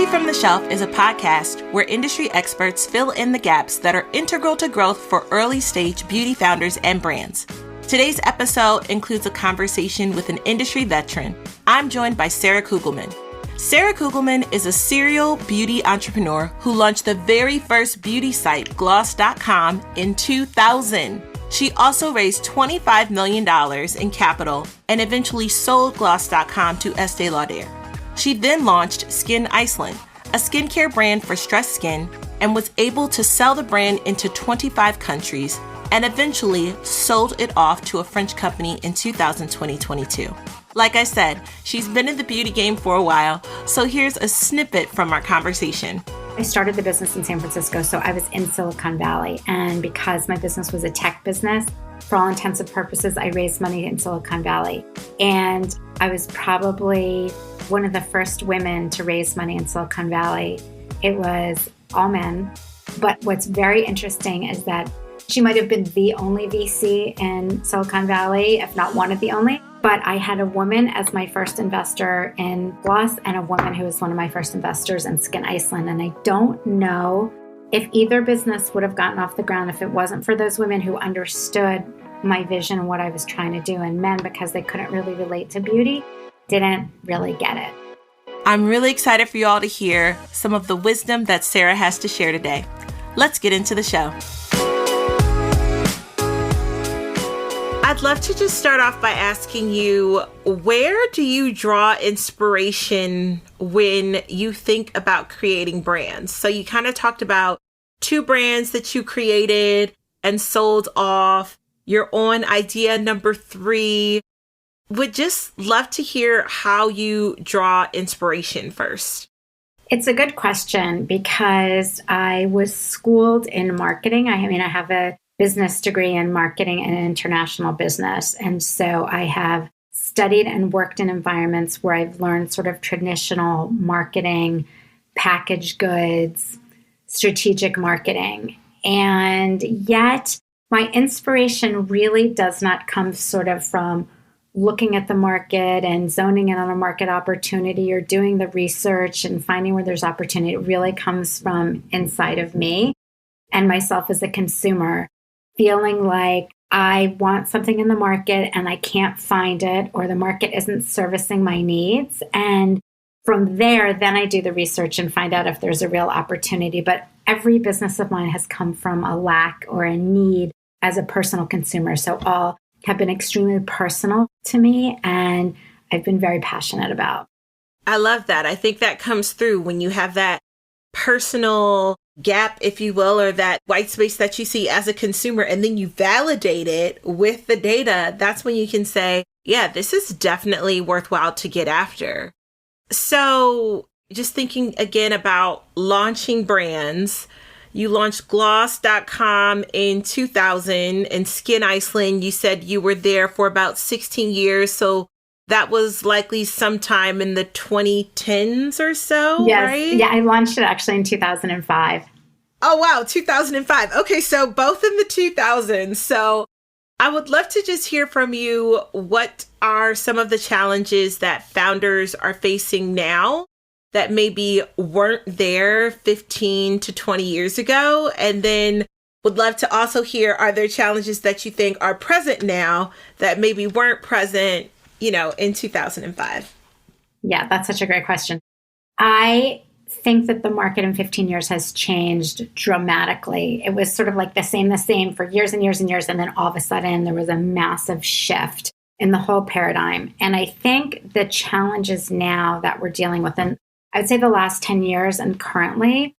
Beauty from the Shelf is a podcast where industry experts fill in the gaps that are integral to growth for early-stage beauty founders and brands. Today's episode includes a conversation with an industry veteran. I'm joined by Sarah Kugelman. Sarah Kugelman is a serial beauty entrepreneur who launched the very first beauty site, gloss.com, in 2000. She also raised $25 million in capital and eventually sold gloss.com to Estee Lauder. She then launched Skin Iceland, a skincare brand for stressed skin, and was able to sell the brand into 25 countries and eventually sold it off to a French company in 2022. Like I said, she's been in the beauty game for a while, so here's a snippet from our conversation. I started the business in San Francisco, so I was in Silicon Valley. And because my business was a tech business, for all intents and purposes, I raised money in Silicon Valley. And I was probably one of the first women to raise money in Silicon Valley. It was all men. But what's very interesting is that she might have been the only VC in Silicon Valley, if not one of the only. But I had a woman as my first investor in Gloss and a woman who was one of my first investors in Skin Iceland. And I don't know if either business would have gotten off the ground if it wasn't for those women who understood my vision and what I was trying to do. And men, because they couldn't really relate to beauty, didn't really get it. I'm really excited for you all to hear some of the wisdom that Sarah has to share today. Let's get into the show. I'd love to just start off by asking you, where do you draw inspiration when you think about creating brands? So you kind of talked about 2 brands that you created and sold off. You're on idea number 3. Would just love to hear how you draw inspiration first. It's a good question because I was schooled in marketing. I have a business degree in marketing and international business. And so I have studied and worked in environments where I've learned sort of traditional marketing, packaged goods, strategic marketing. And yet my inspiration really does not come sort of from looking at the market and zoning in on a market opportunity or doing the research and finding where there's opportunity. It really comes from inside of me and myself as a consumer, feeling like I want something in the market and I can't find it, or the market isn't servicing my needs. And from there, then I do the research and find out if there's a real opportunity. But every business of mine has come from a lack or a need as a personal consumer. So all have been extremely personal to me and I've been very passionate about. I love that. I think that comes through when you have that personal gap, if you will, or that white space that you see as a consumer, and then you validate it with the data. That's when you can say, yeah, this is definitely worthwhile to get after. So just thinking again about launching brands, you launched gloss.com in 2000 and Skin Iceland. You said you were there for about 16 years. So that was likely sometime in the 2010s or so, yes. Right? Yeah, I launched it actually in 2005. Oh, wow. 2005. Okay. So both in the 2000s. So I would love to just hear from you. What are some of the challenges that founders are facing now that maybe weren't there 15 to 20 years ago? And then would love to also hear, are there challenges that you think are present now that maybe weren't present, in 2005? Yeah, that's such a great question. I think that the market in 15 years has changed dramatically. It was sort of like the same for years and years and years. And then all of a sudden there was a massive shift in the whole paradigm. And I think the challenges now that we're dealing with, and I would say the last 10 years and currently,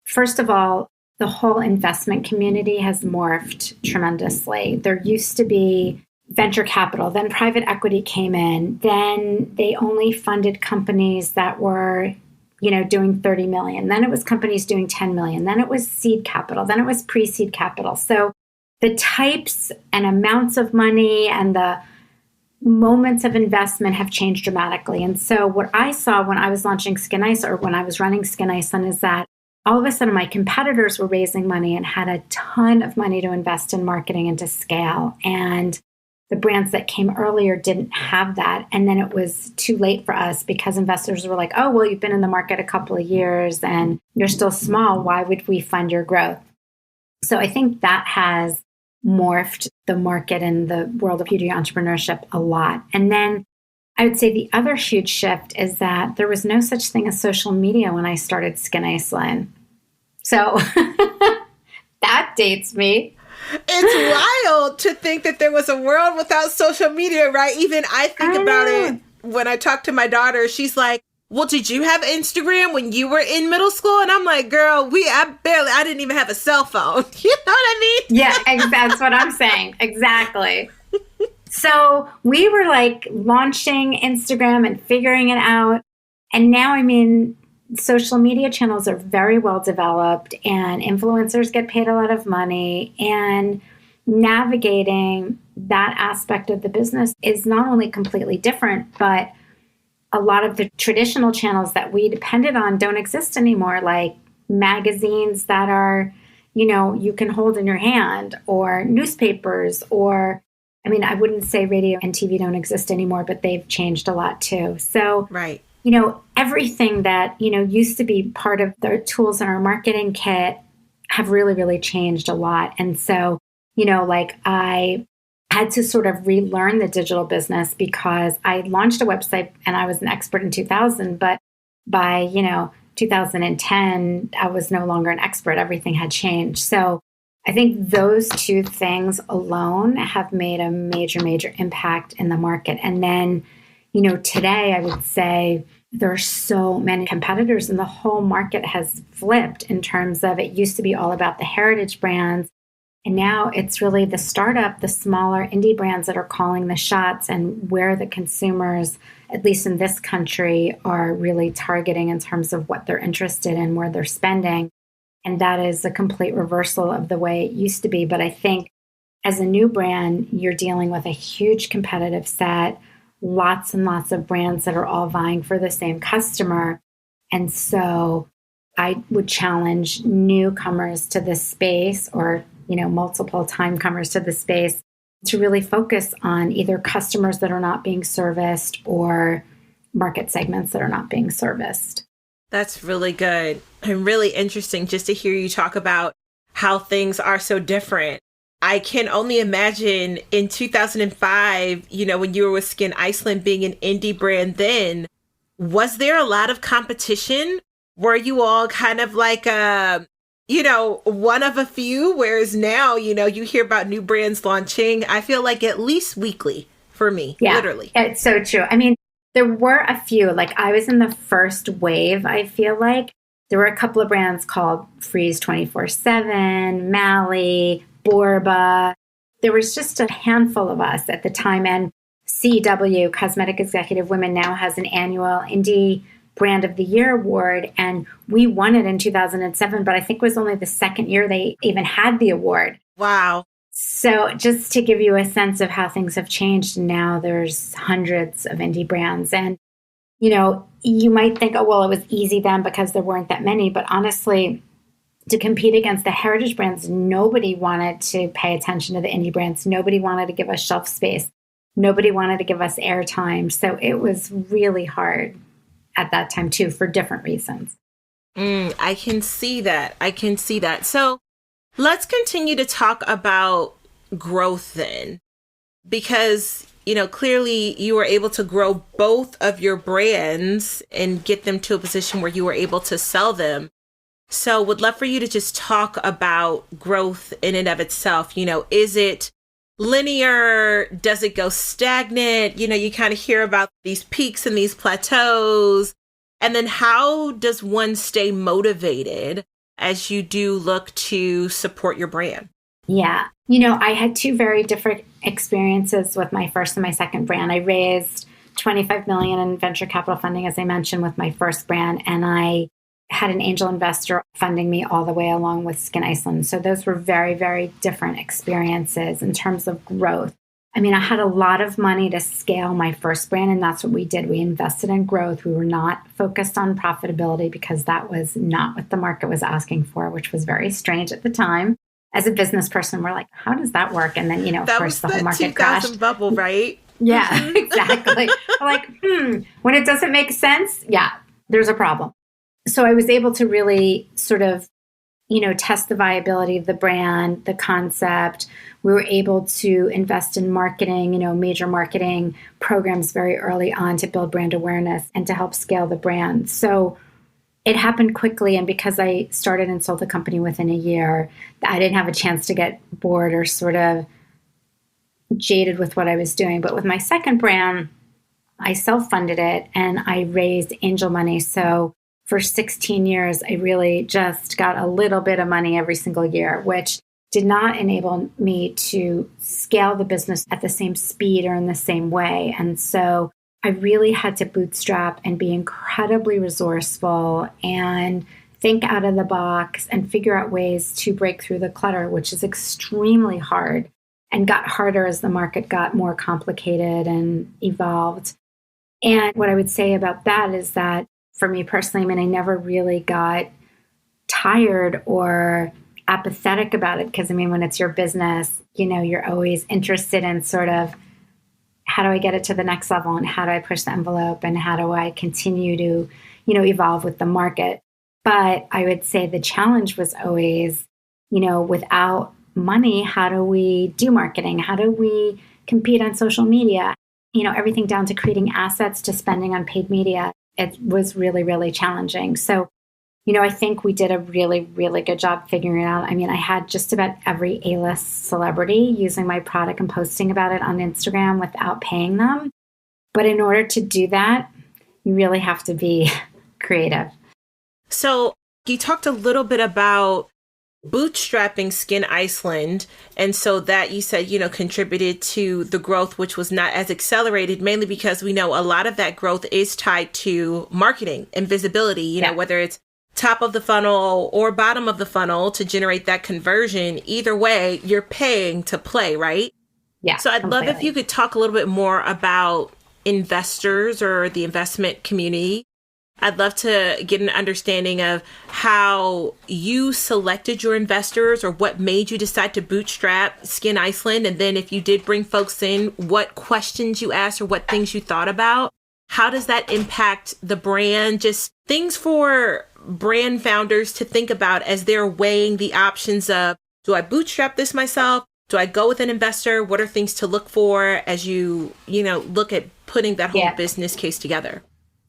first of all, the whole investment community has morphed tremendously. There used to be venture capital, then private equity came in, then they only funded companies that were, doing 30 million. Then it was companies doing 10 million. Then it was seed capital. Then it was pre-seed capital. So the types and amounts of money and the moments of investment have changed dramatically. And so what I saw when I was launching Skin Iceland, or when I was running Skin Iceland, is that all of a sudden my competitors were raising money and had a ton of money to invest in marketing and to scale. And the brands that came earlier didn't have that. And then it was too late for us because investors were like, oh, well, you've been in the market a couple of years and you're still small. Why would we fund your growth? So I think that has morphed the market and the world of beauty entrepreneurship a lot. And then I would say the other huge shift is that there was no such thing as social media when I started Skin Iceland. So that dates me. It's wild to think that there was a world without social media, right? Even I think about it when I talk to my daughter. She's like, well, did you have Instagram when you were in middle school? And I'm like, girl, I didn't even have a cell phone. You know what I mean? Yeah, that's what I'm saying. Exactly. So we were like launching Instagram and figuring it out. And now, I mean, social media channels are very well developed and influencers get paid a lot of money. And navigating that aspect of the business is not only completely different, but a lot of the traditional channels that we depended on don't exist anymore, like magazines that are, you can hold in your hand, or newspapers, or, I mean, I wouldn't say radio and TV don't exist anymore, but they've changed a lot too. So, right. Everything that, used to be part of the tools in our marketing kit have really, really changed a lot. And so, I had to sort of relearn the digital business because I launched a website and I was an expert in 2000, but by, 2010, I was no longer an expert. Everything had changed. So I think those two things alone have made a major, major impact in the market. And then, today I would say there are so many competitors and the whole market has flipped in terms of it used to be all about the heritage brands. And now it's really the startup, the smaller indie brands that are calling the shots and where the consumers, at least in this country, are really targeting in terms of what they're interested in, where they're spending. And that is a complete reversal of the way it used to be. But I think as a new brand, you're dealing with a huge competitive set, lots and lots of brands that are all vying for the same customer. And so I would challenge newcomers to this space, or multiple time comers to the space, to really focus on either customers that are not being serviced or market segments that are not being serviced. That's really good and really interesting just to hear you talk about how things are so different. I can only imagine in 2005, when you were with Skin Iceland being an indie brand then, was there a lot of competition? Were you all kind of like one of a few, whereas now, you hear about new brands launching, I feel like at least weekly for me, literally. It's so true. I mean, there were a few, like I was in the first wave, I feel like. There were a couple of brands called Freeze 24/7, Mally, Borba. There was just a handful of us at the time. And CW, Cosmetic Executive Women, now has an annual Indie Brand of the Year award, and we won it in 2007, but I think it was only the second year they even had the award. Wow. So just to give you a sense of how things have changed, now there's hundreds of indie brands. And, you might think, oh, well, it was easy then because there weren't that many. But honestly, to compete against the heritage brands, nobody wanted to pay attention to the indie brands. Nobody wanted to give us shelf space. Nobody wanted to give us airtime. So it was really hard at that time too, for different reasons. I can see that. So let's continue to talk about growth then, because, clearly you were able to grow both of your brands and get them to a position where you were able to sell them. So would love for you to just talk about growth in and of itself. Is it linear? Does it go stagnant? You kind of hear about these peaks and these plateaus. And then how does one stay motivated as you do look to support your brand? Yeah. I had two very different experiences with my first and my second brand. I raised $25 million in venture capital funding, as I mentioned, with my first brand. And I had an angel investor funding me all the way along with Skin Iceland. So those were very, very different experiences in terms of growth. I mean, I had a lot of money to scale my first brand, and that's what we did. We invested in growth. We were not focused on profitability because that was not what the market was asking for, which was very strange at the time. as a business person, we're like, how does that work? And then, of that course, was the whole the market 2000 crashed. bubble, right? Yeah, exactly. Like, when it doesn't make sense, yeah, there's a problem. So I was able to really sort of, test the viability of the brand, the concept. We were able to invest in marketing, major marketing programs very early on to build brand awareness and to help scale the brand. So it happened quickly. And because I started and sold the company within a year, I didn't have a chance to get bored or sort of jaded with what I was doing. But with my second brand, I self-funded it and I raised angel money. So for 16 years, I really just got a little bit of money every single year, which did not enable me to scale the business at the same speed or in the same way. And so I really had to bootstrap and be incredibly resourceful and think out of the box and figure out ways to break through the clutter, which is extremely hard and got harder as the market got more complicated and evolved. And what I would say about that is that for me personally, I never really got tired or apathetic about it because, when it's your business, you're always interested in sort of how do I get it to the next level and how do I push the envelope and how do I continue to, evolve with the market. But I would say the challenge was always, without money, how do we do marketing? How do we compete on social media? Everything down to creating assets to spending on paid media. It was really, really challenging. So, I think we did a really, really good job figuring it out. I had just about every A-list celebrity using my product and posting about it on Instagram without paying them. But in order to do that, you really have to be creative. So you talked a little bit about bootstrapping Skin Iceland. And so that you said, contributed to the growth, which was not as accelerated, mainly because we know a lot of that growth is tied to marketing and visibility, you know, whether it's top of the funnel or bottom of the funnel to generate that conversion. Either way, you're paying to play, right? Yeah. So I'd love if you could talk a little bit more about investors or the investment community. I'd love to get an understanding of how you selected your investors or what made you decide to bootstrap Skin Iceland. And then if you did bring folks in, what questions you asked or what things you thought about. How does that impact the brand? Just things for brand founders to think about as they're weighing the options of, do I bootstrap this myself? Do I go with an investor? What are things to look for as you look at putting that whole business case together?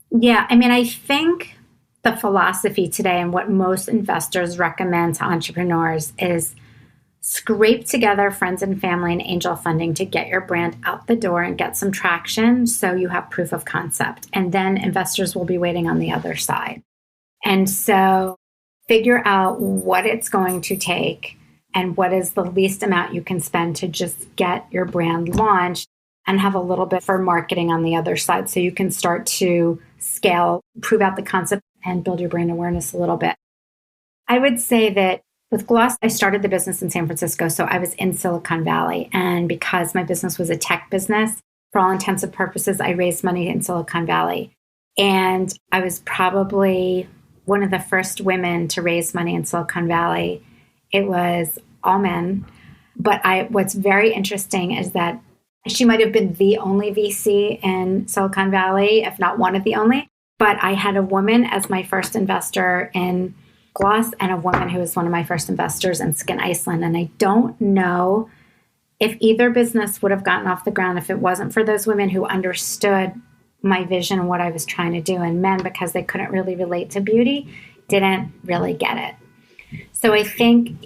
Yeah, I think the philosophy today and what most investors recommend to entrepreneurs is scrape together friends and family and angel funding to get your brand out the door and get some traction so you have proof of concept. And then investors will be waiting on the other side. And so figure out what it's going to take and what is the least amount you can spend to just get your brand launched and have a little bit for marketing on the other side so you can start to scale, prove out the concept, and build your brand awareness a little bit. I would say that with Gloss, I started the business in San Francisco, so I was in Silicon Valley. And because my business was a tech business, for all intents and purposes, I raised money in Silicon Valley. And I was probably one of the first women to raise money in Silicon Valley. It was all men. But what's very interesting is that she might have been the only VC in Silicon Valley, if not one of the only. But I had a woman as my first investor in Gloss and a woman who was one of my first investors in Skin Iceland. And I don't know if either business would have gotten off the ground if it wasn't for those women who understood my vision and what I was trying to do. And men, because they couldn't really relate to beauty, didn't really get it. So I think,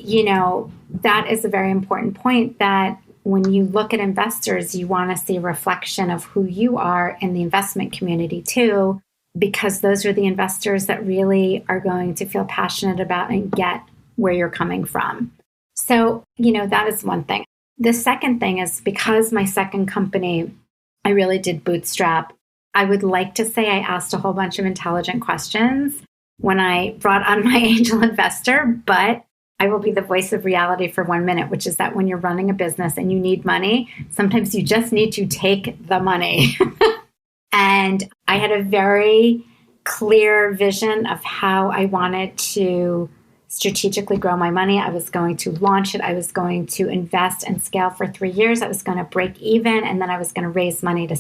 that is a very important point, that when you look at investors, you want to see a reflection of who you are in the investment community too, because those are the investors that really are going to feel passionate about and get where you're coming from. So, that is one thing. The second thing is, because my second company, I really did bootstrap, I would like to say I asked a whole bunch of intelligent questions when I brought on my angel investor, but I will be the voice of reality for 1 minute, which is that when you're running a business and you need money, sometimes you just need to take the money. And I had a very clear vision of how I wanted to strategically grow my money. I was going to launch it. I was going to invest and scale for 3 years. I was going to break even, and then I was going to raise money to,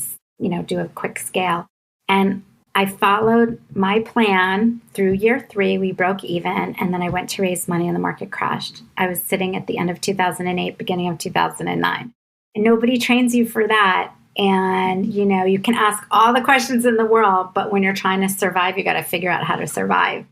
do a quick scale. And I followed my plan through year 3. We broke even, and then I went to raise money and the market crashed. I was sitting at the end of 2008, beginning of 2009. And nobody trains you for that. And, you can ask all the questions in the world, but when you're trying to survive, you got to figure out how to survive.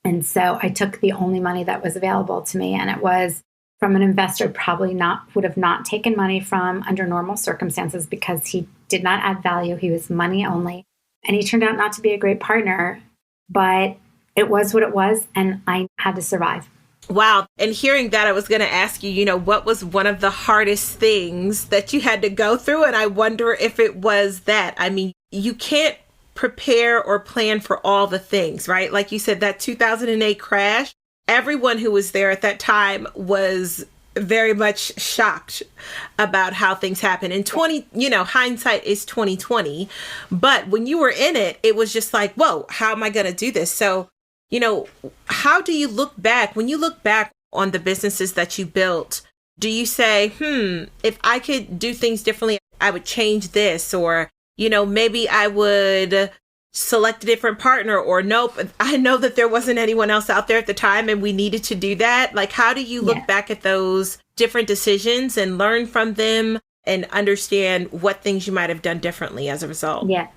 And so I took the only money that was available to me, and it was from an investor probably would have not taken money from under normal circumstances because he did not add value. He was money only. And he turned out not to be a great partner, but it was what it was, and I had to survive. Wow. And hearing that, I was going to ask you, what was one of the hardest things that you had to go through? And I wonder if it was that. I mean, you can't prepare or plan for all the things, right? Like you said, that 2008 crash, everyone who was there at that time was very much shocked about how things happen. And hindsight is 2020. But when you were in it, it was just like, whoa, how am I going to do this? So, how do you look back? When you look back on the businesses that you built, do you say, if I could do things differently, I would change this, or, maybe I would select a different partner, or nope, I know that there wasn't anyone else out there at the time and we needed to do that. Like, how do you look back at those different decisions and learn from them and understand what things you might have done differently as a result? Yeah.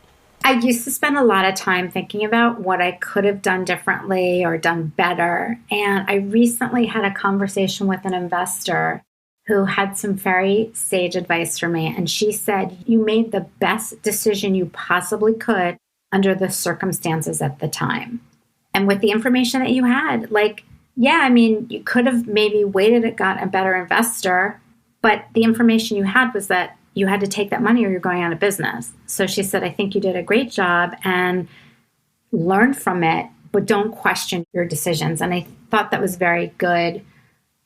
I used to spend a lot of time thinking about what I could have done differently or done better. And I recently had a conversation with an investor who had some very sage advice for me. And she said, you made the best decision you possibly could under the circumstances at the time. And with the information that you had, you could have maybe waited and got a better investor, but the information you had was that you had to take that money or you're going out of business. So she said, I think you did a great job and learn from it, but don't question your decisions. And I thought that was very good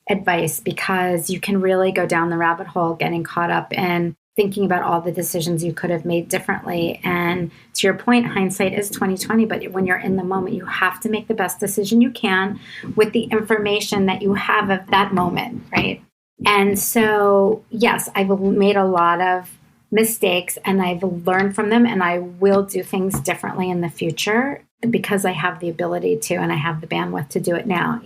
advice because you can really go down the rabbit hole getting caught up in thinking about all the decisions you could have made differently. And to your point, hindsight is 2020, but when you're in the moment, you have to make the best decision you can with the information that you have of that moment, right? And so, yes, I've made a lot of mistakes and I've learned from them, and I will do things differently in the future because I have the ability to, and I have the bandwidth to do it now.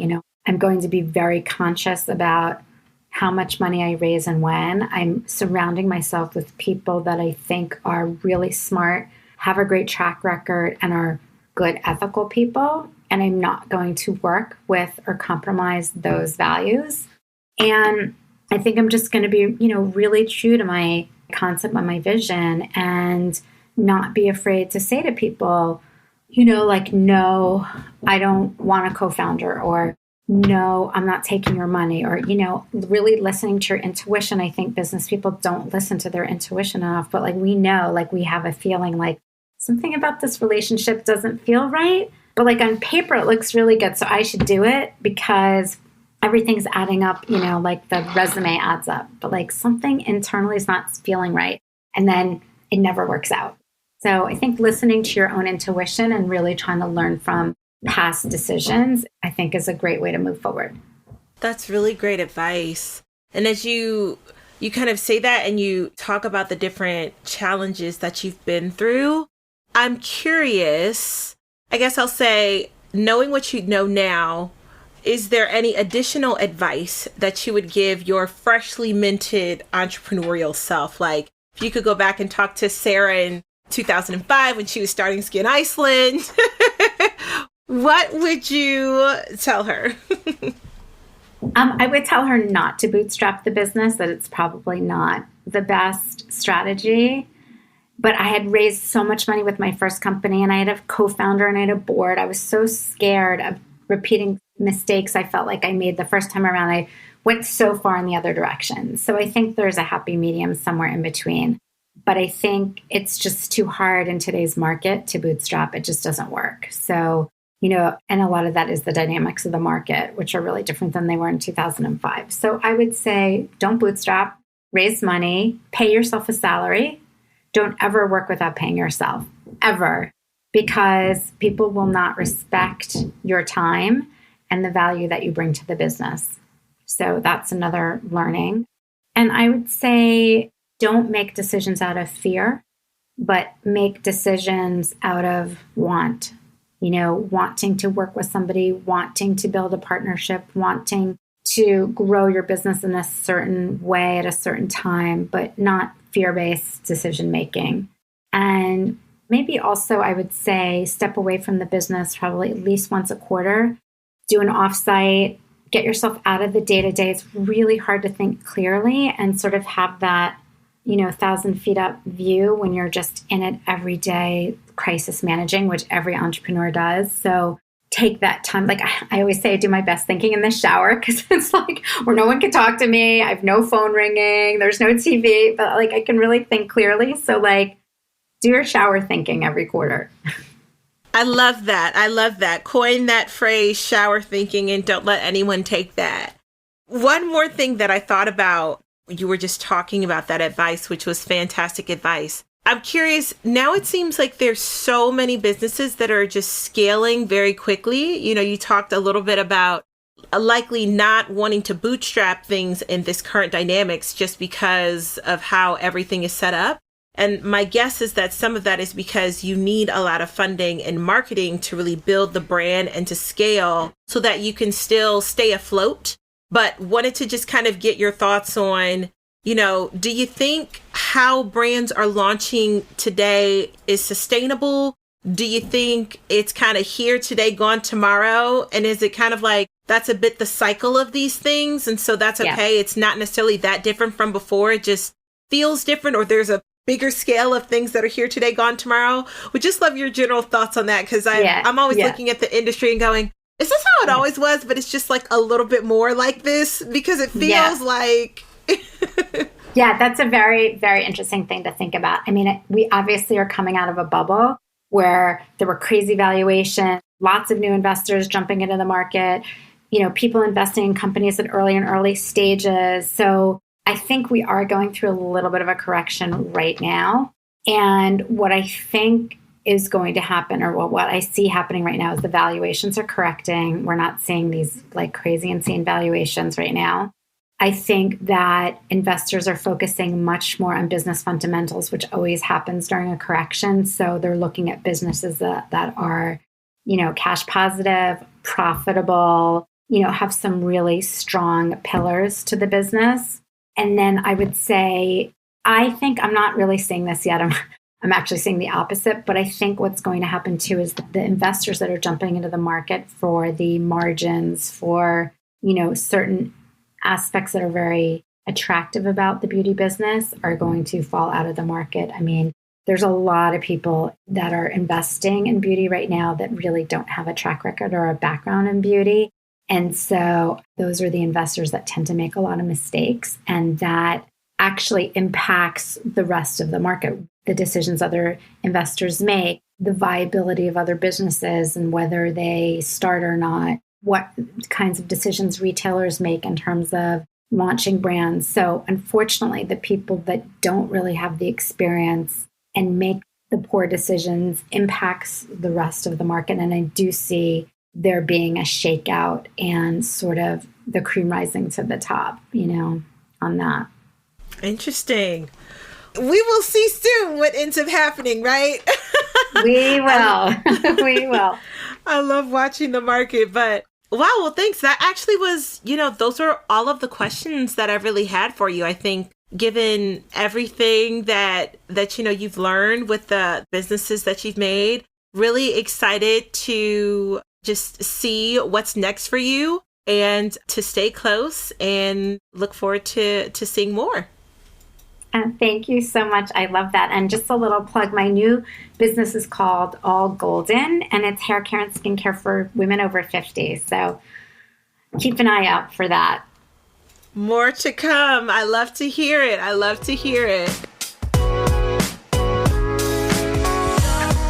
I'm going to be very conscious about how much money I raise and when. I'm surrounding myself with people that I think are really smart, have a great track record, and are good ethical people. And I'm not going to work with or compromise those values. And I think I'm just going to be, really true to my concept, my vision, and not be afraid to say to people, no, I don't want a co-founder, or no, I'm not taking your money, or, really listening to your intuition. I think business people don't listen to their intuition enough, but we know, we have a feeling like something about this relationship doesn't feel right, but on paper, it looks really good. So I should do it because everything's adding up, the resume adds up, but something internally is not feeling right. And then it never works out. So I think listening to your own intuition and really trying to learn from past decisions, I think is a great way to move forward. That's really great advice. And as you kind of say that and you talk about the different challenges that you've been through, I'm curious, I guess I'll say, knowing what you know now, is there any additional advice that you would give your freshly minted entrepreneurial self? Like, if you could go back and talk to Sarah in 2005 when she was starting Skin Iceland, what would you tell her? I would tell her not to bootstrap the business, that it's probably not the best strategy. But I had raised so much money with my first company, and I had a co-founder and I had a board. I was so scared of repeating mistakes I felt like I made the first time around. I went so far in the other direction. So I think there's a happy medium somewhere in between. But I think it's just too hard in today's market to bootstrap. It just doesn't work. So, and a lot of that is the dynamics of the market, which are really different than they were in 2005. So I would say don't bootstrap, raise money, pay yourself a salary. Don't ever work without paying yourself, ever, because people will not respect your time and the value that you bring to the business. So that's another learning. And I would say don't make decisions out of fear, but make decisions out of want. Wanting to work with somebody, wanting to build a partnership, wanting to grow your business in a certain way at a certain time, but not fear-based decision making. And maybe also I would say step away from the business probably at least once a quarter, do an offsite, get yourself out of the day-to-day. It's really hard to think clearly and sort of have that 1,000 feet up view when you're just in it every day, crisis managing, which every entrepreneur does. So take that time. Like I always say, I do my best thinking in the shower because it's like where no one can talk to me. I have no phone ringing. There's no TV, but like I can really think clearly. So like do your shower thinking every quarter. I love that. I love that. Coin that phrase, shower thinking, and don't let anyone take that. One more thing that I thought about, you were just talking about that advice, which was fantastic advice. I'm curious, now it seems like there's so many businesses that are just scaling very quickly. You talked a little bit about likely not wanting to bootstrap things in this current dynamics just because of how everything is set up. And my guess is that some of that is because you need a lot of funding and marketing to really build the brand and to scale so that you can still stay afloat. But wanted to just kind of get your thoughts on, do you think how brands are launching today is sustainable? Do you think it's kind of here today, gone tomorrow? And is it kind of like that's a bit the cycle of these things? And so that's okay. Yeah. It's not necessarily that different from before. It just feels different, or there's a bigger scale of things that are here today, gone tomorrow. Would just love your general thoughts on that, because I'm always looking at the industry and going, is this how it always was? But it's just like a little bit more like this because it feels like... Yeah, that's a very, very interesting thing to think about. I mean, we obviously are coming out of a bubble where there were crazy valuations, lots of new investors jumping into the market, people investing in companies at early and early stages. So I think we are going through a little bit of a correction right now. And what I think is going to happen, or what I see happening right now, is the valuations are correcting. We're not seeing these like crazy, insane valuations right now. I think that investors are focusing much more on business fundamentals, which always happens during a correction. So they're looking at businesses that are, cash positive, profitable, have some really strong pillars to the business. And then I would say, I think I'm not really seeing this yet. I'm actually seeing the opposite. But I think what's going to happen too is that the investors that are jumping into the market for the margins, for, certain aspects that are very attractive about the beauty business are going to fall out of the market. I mean, there's a lot of people that are investing in beauty right now that really don't have a track record or a background in beauty. And so those are the investors that tend to make a lot of mistakes, and that actually impacts the rest of the market. The decisions other investors make, the viability of other businesses and whether they start or not, what kinds of decisions retailers make in terms of launching brands. So unfortunately, the people that don't really have the experience and make the poor decisions impacts the rest of the market. And I do see there being a shakeout and sort of the cream rising to the top, on that. Interesting. We will see soon what ends up happening, right? We will. We will. I love watching the market, but wow, well, thanks. That actually was, those are all of the questions that I really had for you. I think given everything that you've learned with the businesses that you've made, really excited to just see what's next for you and to stay close and look forward to seeing more. Thank you so much. I love that. And just a little plug, my new business is called All Golden, and it's hair care and skincare for women over 50. So keep an eye out for that. More to come. I love to hear it.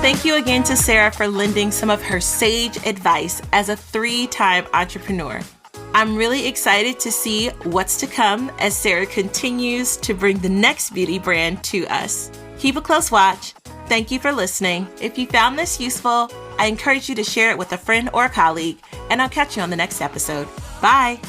Thank you again to Sarah for lending some of her sage advice as a 3-time entrepreneur. I'm really excited to see what's to come as Sarah continues to bring the next beauty brand to us. Keep a close watch. Thank you for listening. If you found this useful, I encourage you to share it with a friend or colleague, and I'll catch you on the next episode. Bye.